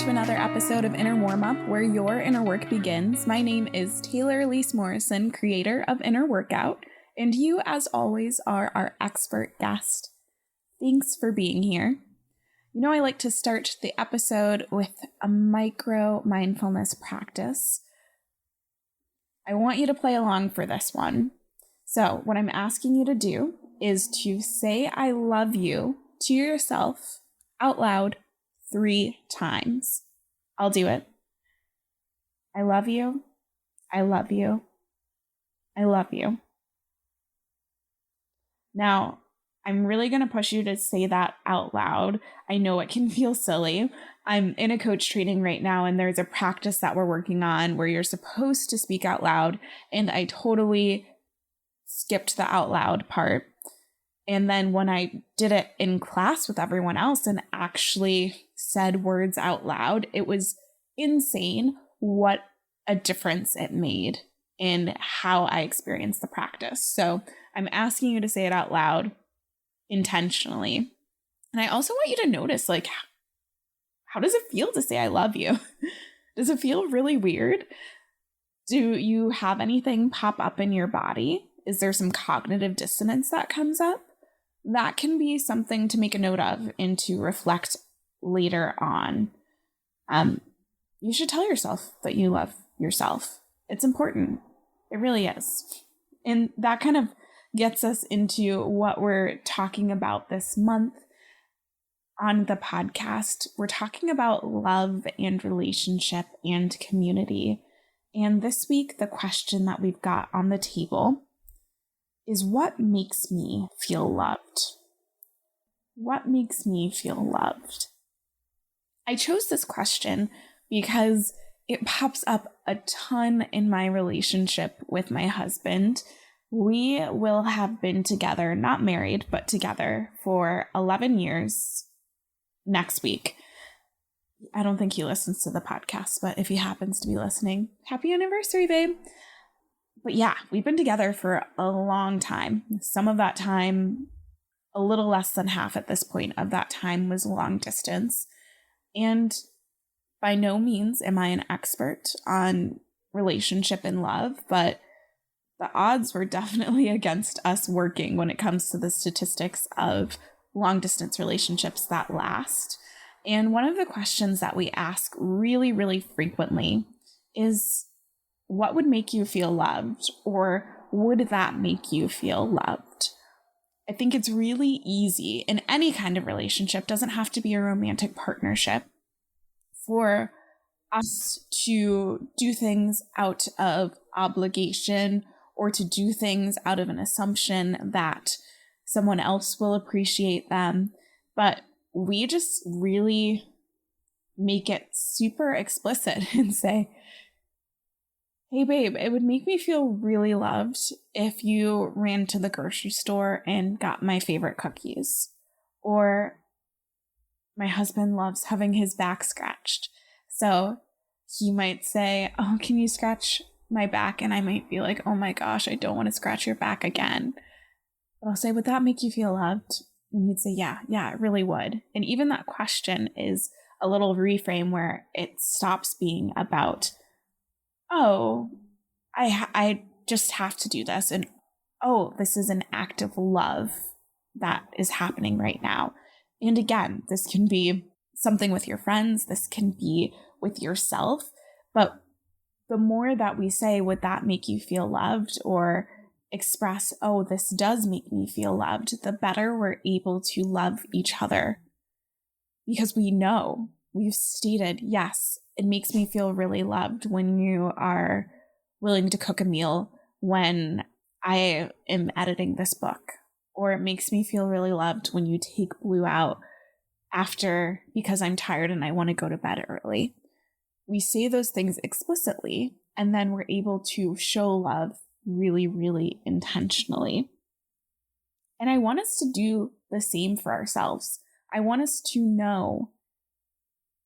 to another episode of Inner Warmup, where your inner work begins. My name is Taylor Elise Morrison, creator of Inner Workout, and you, as always, are our expert guest. Thanks for being here. You know, I like to start the episode with a micro mindfulness practice. I want you to play along for this one. So what I'm asking you to do is to say I love you to yourself out loud 3 times. I'll do it. I love you. I love you. I love you. Now, I'm really going to push you to say that out loud. I know it can feel silly. I'm in a coach training right now, and there's a practice that we're working on where you're supposed to speak out loud, and I totally skipped the out loud part. And then when I did it in class with everyone else and actually said words out loud, it was insane what a difference it made in how I experienced the practice. So I'm asking you to say it out loud intentionally. And I also want you to notice, like, how does it feel to say I love you? Does it feel really weird? Do you have anything pop up in your body? Is there some cognitive dissonance that comes up? That can be something to make a note of and to reflect later on. You should tell yourself that you love yourself. It's important. It really is. And that kind of gets us into what we're talking about this month on the podcast. We're talking about love and relationship and community. And this week, the question that we've got on the table is, what makes me feel loved? What makes me feel loved? I chose this question because it pops up a ton in my relationship with my husband. We will have been together, not married, but together for 11 years next week. I don't think he listens to the podcast, but if he happens to be listening, happy anniversary, babe. But yeah, we've been together for a long time. Some of that time, a little less than half at this point of that time, was long distance. And by no means am I an expert on relationship and love, but the odds were definitely against us working when it comes to the statistics of long distance relationships that last. And one of the questions that we ask really, really frequently is, what would make you feel loved? Or would that make you feel loved? I think it's really easy in any kind of relationship, doesn't have to be a romantic partnership, for us to do things out of obligation or to do things out of an assumption that someone else will appreciate them. But we just really make it super explicit and say, hey, babe, it would make me feel really loved if you ran to the grocery store and got my favorite cookies. Or my husband loves having his back scratched. So he might say, oh, can you scratch my back? And I might be like, oh my gosh, I don't want to scratch your back again. But I'll say, would that make you feel loved? And he'd say, yeah, it really would. And even that question is a little reframe where it stops being about, oh, I just have to do this. And, oh, this is an act of love that is happening right now. And again, this can be something with your friends. This can be with yourself. But the more that we say, would that make you feel loved? Or express, oh, this does make me feel loved, the better we're able to love each other. Because we know, we've stated, yes, it makes me feel really loved when you are willing to cook a meal when I am editing this book. Or it makes me feel really loved when you take Blue out after because I'm tired and I want to go to bed early. We say those things explicitly, and then we're able to show love really, really intentionally. And I want us to do the same for ourselves. I want us to know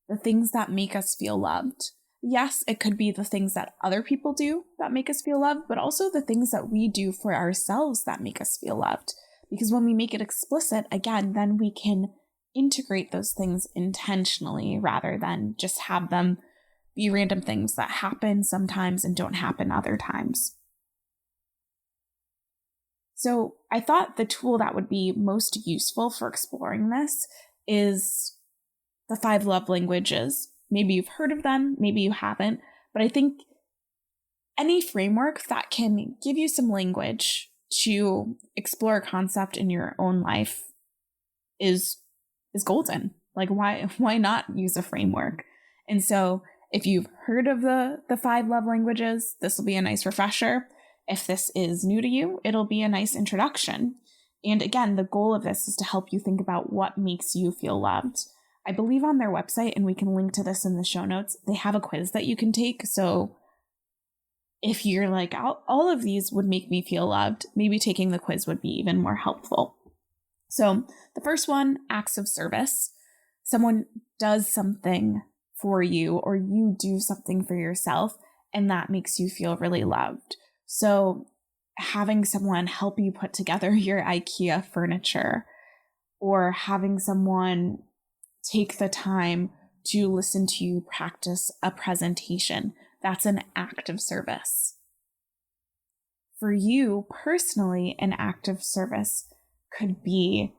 the things that make us feel loved. Yes, it could be the things that other people do that make us feel loved, but also the things that we do for ourselves that make us feel loved. Because when we make it explicit, again, then we can integrate those things intentionally rather than just have them be random things that happen sometimes and don't happen other times. So I thought the tool that would be most useful for exploring this is the 5 love languages. Maybe you've heard of them, maybe you haven't, but I think any framework that can give you some language to explore a concept in your own life is golden. Like why not use a framework? And so if you've heard of the 5 love languages, this will be a nice refresher. If this is new to you, it'll be a nice introduction. And again, the goal of this is to help you think about what makes you feel loved. I believe on their website, and we can link to this in the show notes, they have a quiz that you can take. So if you're like, all of these would make me feel loved, maybe taking the quiz would be even more helpful. So the first one, acts of service. Someone does something for you or you do something for yourself, and that makes you feel really loved. So having someone help you put together your IKEA furniture, or having someone take the time to listen to you practice a presentation, that's an act of service. For you personally, an act of service could be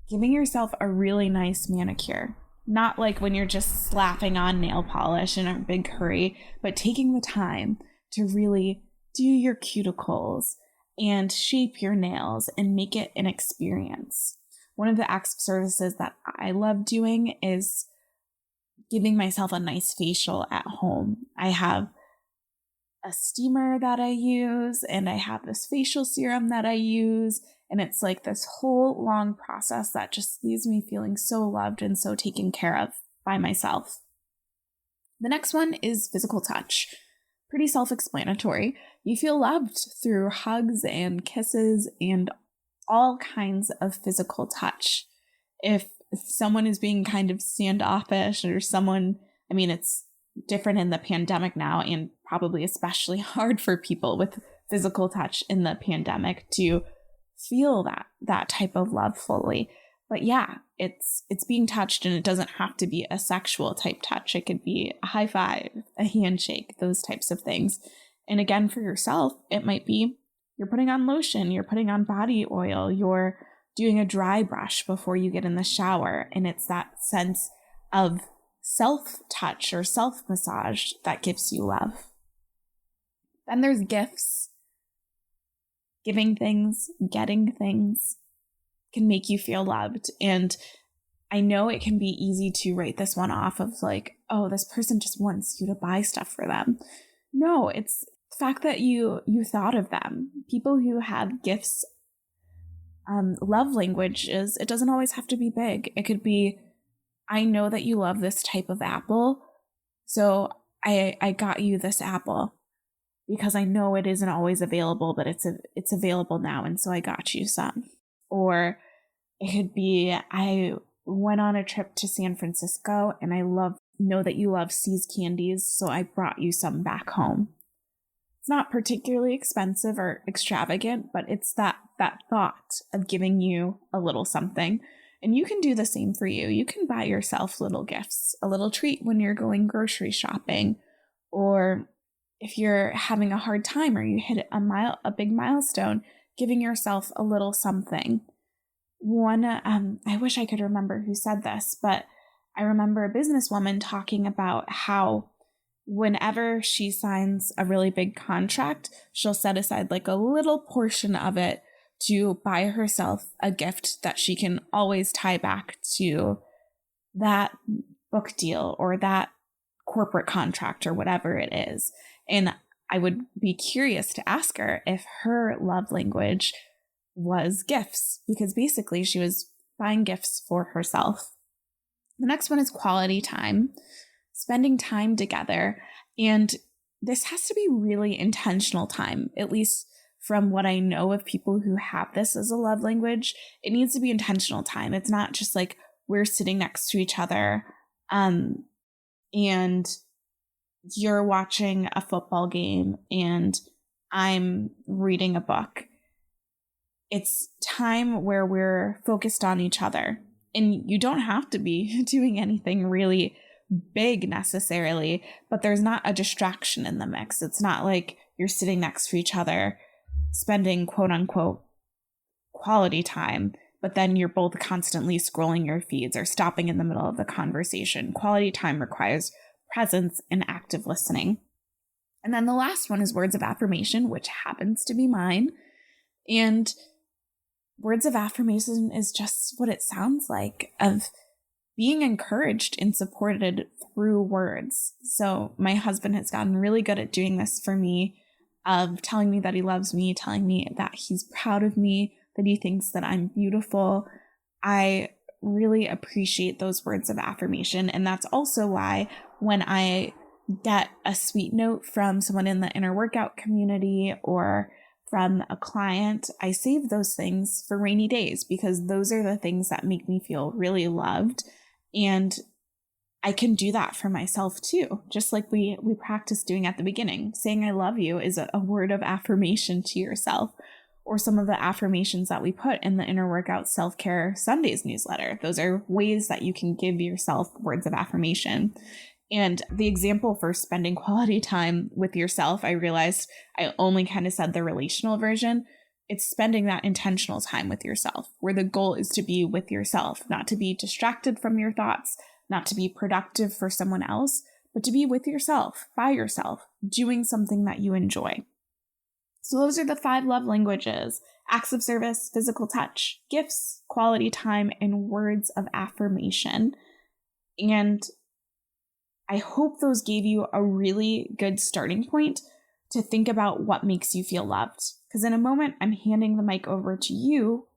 giving yourself a really nice manicure. Not like when you're just slapping on nail polish in a big hurry, but taking the time to really do your cuticles and shape your nails and make it an experience. One of the acts of services that I love doing is giving myself a nice facial at home. I have a steamer that I use, and I have this facial serum that I use, and it's like this whole long process that just leaves me feeling so loved and so taken care of by myself. The next one is physical touch. Pretty self-explanatory. You feel loved through hugs and kisses and all kinds of physical touch. If someone is being kind of standoffish or someone, I mean, it's different in the pandemic now and probably especially hard for people with physical touch in the pandemic to feel that type of love fully. But yeah, it's being touched, and it doesn't have to be a sexual type touch. It could be a high five, a handshake, those types of things. And again, for yourself, it might be you're putting on lotion, you're putting on body oil, you're doing a dry brush before you get in the shower. And it's that sense of self-touch or self-massage that gives you love. Then there's gifts. Giving things, getting things can make you feel loved. And I know it can be easy to write this one off of like, oh, this person just wants you to buy stuff for them. No, it's the fact that you thought of them. People who have gifts, love languages, it doesn't always have to be big. It could be, I know that you love this type of apple, so I got you this apple because I know it isn't always available, but it's available now, and so I got you some. Or it could be, I went on a trip to San Francisco and I know that you love See's candies, so I brought you some back home. It's not particularly expensive or extravagant, but it's that thought of giving you a little something. And you can do the same for you. You can buy yourself little gifts, a little treat when you're going grocery shopping, or if you're having a hard time or you hit a big milestone, giving yourself a little something. One, I wish I could remember who said this, but I remember a businesswoman talking about how whenever she signs a really big contract, she'll set aside like a little portion of it to buy herself a gift that she can always tie back to that book deal or that corporate contract or whatever it is. And I would be curious to ask her if her love language was gifts, because basically she was buying gifts for herself. The next one is quality time, spending time together. And this has to be really intentional time, at least from what I know of people who have this as a love language. It needs to be intentional time. It's not just like we're sitting next to each other and you're watching a football game and I'm reading a book. It's time where we're focused on each other And you don't have to be doing anything really big necessarily, but there's not a distraction in the mix. It's not like you're sitting next to each other spending quote unquote quality time, but then you're both constantly scrolling your feeds or stopping in the middle of the conversation. Quality time requires presence and active listening. And then the last one is words of affirmation, which happens to be mine. And words of affirmation is just what it sounds like, of being encouraged and supported through words. So my husband has gotten really good at doing this for me, of telling me that he loves me, telling me that he's proud of me, that he thinks that I'm beautiful. I really appreciate those words of affirmation. And that's also why when I get a sweet note from someone in the inner workout community or from a client, I save those things for rainy days, because those are the things that make me feel really loved. And I can do that for myself too, just like we practiced doing at the beginning. Saying I love you is a word of affirmation to yourself, or some of the affirmations that we put in the Inner Workout Self-Care Sundays newsletter. Those are ways that you can give yourself words of affirmation. And the example for spending quality time with yourself, I realized I only kind of said the relational version. It's spending that intentional time with yourself, where the goal is to be with yourself, not to be distracted from your thoughts, not to be productive for someone else, but to be with yourself, by yourself, doing something that you enjoy. So those are the 5 love languages: acts of service, physical touch, gifts, quality time, and words of affirmation. And I hope those gave you a really good starting point to think about what makes you feel loved. Because in a moment, I'm handing the mic over to you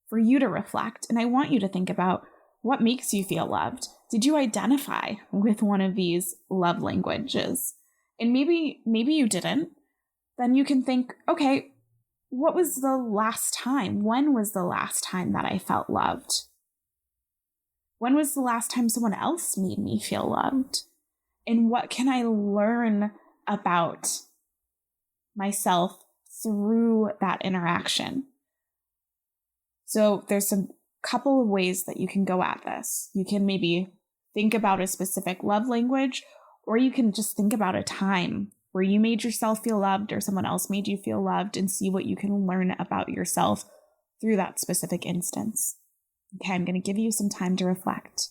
for you to reflect. And I want you to think about what makes you feel loved. Did you identify with one of these love languages? And maybe you didn't. Then you can think, okay, what was the last time? When was the last time that I felt loved? When was the last time someone else made me feel loved? And what can I learn about myself through that interaction? So there's some couple of ways that you can go at this. You can maybe think about a specific love language, or you can just think about a time where you made yourself feel loved or someone else made you feel loved, and see what you can learn about yourself through that specific instance. Okay, I'm going to give you some time to reflect.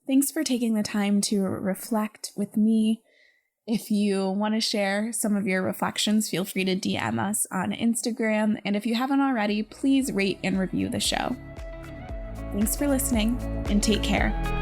Thanks for taking the time to reflect with me. If you want to share some of your reflections, feel free to DM us on Instagram. And if you haven't already, please rate and review the show. Thanks for listening, and take care.